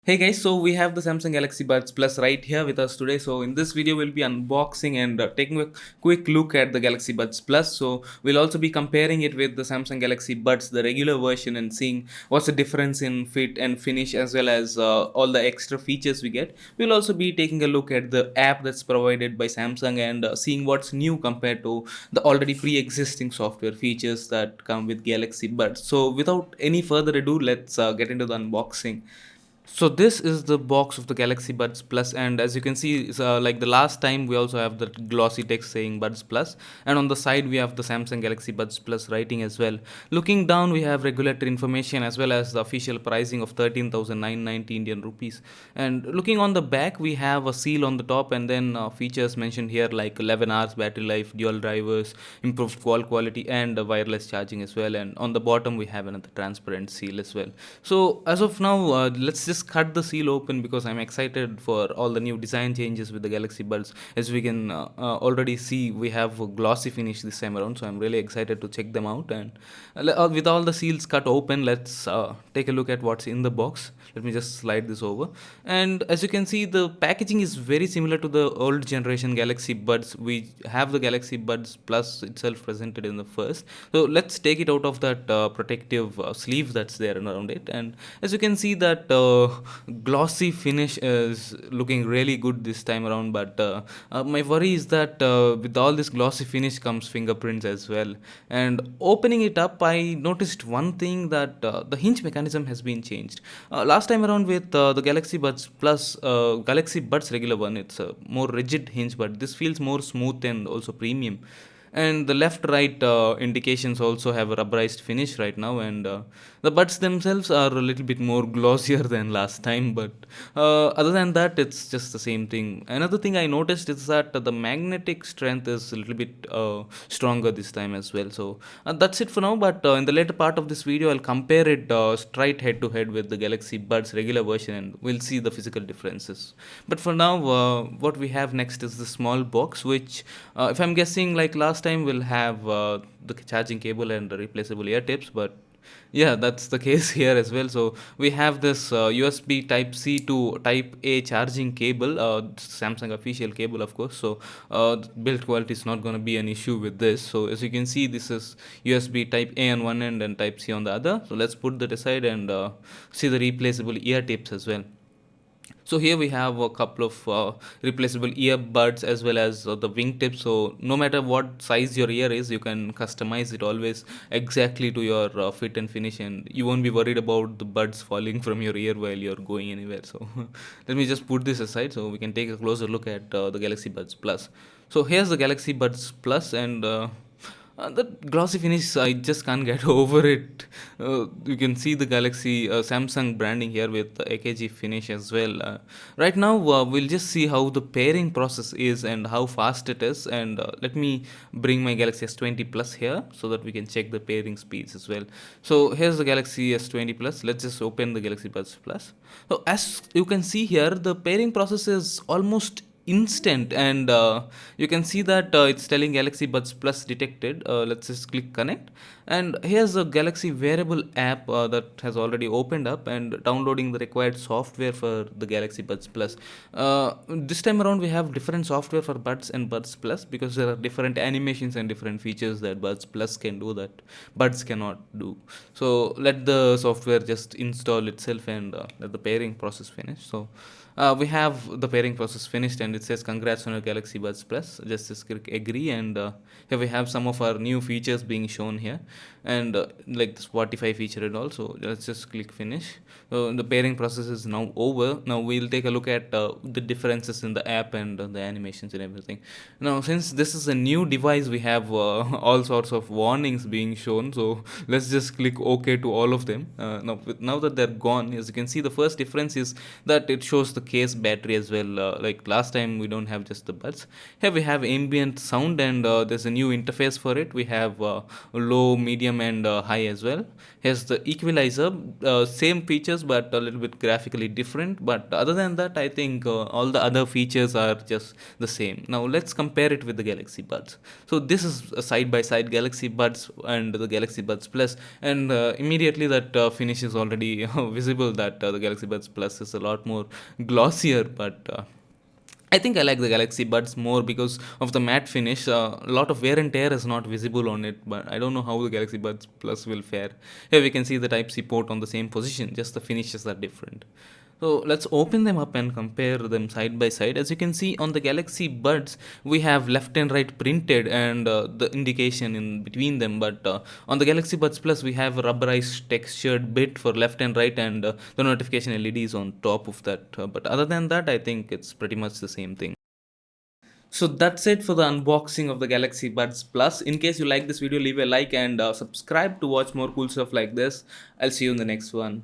Hey guys, so we have the Samsung Galaxy Buds Plus right here with us today. So in this video, we'll be unboxing and taking a quick look at the Galaxy Buds Plus. So we'll also be comparing it with the Samsung Galaxy Buds, the regular version, and seeing what's the difference in fit and finish, as well as all the extra features we get. We'll also be taking a look at the app that's provided by Samsung and seeing what's new compared to the already pre-existing software features that come with Galaxy Buds. So without any further ado, let's get into the unboxing. So this is the box of the Galaxy Buds Plus, and as you can see, like the last time, we also have the glossy text saying Buds Plus, and on the side we have the Samsung Galaxy Buds Plus writing as well. Looking down, we have regulatory information as well as the official pricing of 13,990 Indian rupees. And looking on the back, we have a seal on the top, and then features mentioned here like 11 hours battery life, dual drivers, improved call quality, and wireless charging as well. And on the bottom, we have another transparent seal as well. So as of now, let's just cut the seal open because I'm excited for all the new design changes with the Galaxy Buds. As we can already see, we have a glossy finish this time around, so I'm really excited to check them out. And with all the seals cut open, let's take a look at what's in the box. Let me just slide this over. And as you can see, the packaging is very similar to the old generation Galaxy Buds. We have the Galaxy Buds Plus itself presented in the first. So let's take it out of that protective sleeve that's there around it. And as you can see, that glossy finish is looking really good this time around. But my worry is that with all this glossy finish comes fingerprints as well. And opening it up, I noticed one thing, that the hinge mechanism has been changed. Last time around with the Galaxy Buds Plus, Galaxy Buds regular one, it's a more rigid hinge, but this feels more smooth and also premium. And the left right indications also have a rubberized finish right now, and the buds themselves are a little bit more glossier than last time, but other than that, it's just the same thing. Another thing I noticed is that the magnetic strength is a little bit stronger this time as well. So that's it for now, but in the later part of this video, I'll compare it straight head to head with the Galaxy Buds regular version, and we'll see the physical differences. But for now, what we have next is the small box, which if I'm guessing, like last time, we'll have the charging cable and the replaceable ear tips. But yeah, that's the case here as well. So we have this USB Type C to Type A charging cable, Samsung official cable, of course. So build quality is not going to be an issue with this. So as you can see, this is USB Type A on one end and Type C on the other. So let's put that aside and see the replaceable ear tips as well. So here we have a couple of replaceable earbuds as well as the wingtips. So no matter what size your ear is, you can customize it always exactly to your fit and finish, and you won't be worried about the buds falling from your ear while you're going anywhere. So let me just put this aside so we can take a closer look at the Galaxy Buds Plus. So here's the Galaxy Buds Plus, and the glossy finish, I just can't get over it. You can see the Galaxy Samsung branding here with the AKG finish as well. Right now, we'll just see how the pairing process is and how fast it is. And let me bring my Galaxy S20 Plus here so that we can check the pairing speeds as well. So here's the Galaxy S20 Plus. Let's just open the Galaxy Buds Plus. So as you can see here, the pairing process is almost instant, and you can see that it's telling Galaxy Buds Plus detected. Let's just click connect, and here's a Galaxy wearable app that has already opened up and downloading the required software for the Galaxy Buds Plus. This time around, we have different software for Buds and Buds Plus because there are different animations and different features that Buds Plus can do that Buds cannot do. So let the software just install itself, and let the pairing process finish. So we have the pairing process finished, and it says congrats on your Galaxy Buds Plus. Just click agree, and here we have some of our new features being shown here, and like the Spotify feature and all. So let's just click finish. So the pairing process is now over. Now we'll take a look at the differences in the app and the animations and everything. Now, since this is a new device, we have all sorts of warnings being shown. So let's just click OK to all of them. Now that they're gone, as you can see, the first difference is that it shows the case battery as well. Like last time we don't have just the buds. Here we have ambient sound, and there's a new interface for it. We have low, medium, and high as well. Here's the equalizer, same features but a little bit graphically different. But other than that, I think all the other features are just the same. Now let's compare it with the Galaxy Buds. So this is a side by side Galaxy Buds and the Galaxy Buds Plus, and immediately that finish is already visible that the Galaxy Buds Plus is a lot more glossier, but I think I like the Galaxy Buds more because of the matte finish. A lot of wear and tear is not visible on it, but I don't know how the Galaxy Buds Plus will fare. Here we can see the Type C port on the same position, just the finishes are different. So let's open them up and compare them side by side. As you can see on the Galaxy Buds, we have left and right printed and the indication in between them. But on the Galaxy Buds Plus, we have a rubberized textured bit for left and right, and the notification LEDs on top of that. But other than that, I think it's pretty much the same thing. So that's it for the unboxing of the Galaxy Buds Plus. In case you like this video, leave a like and subscribe to watch more cool stuff like this. I'll see you in the next one.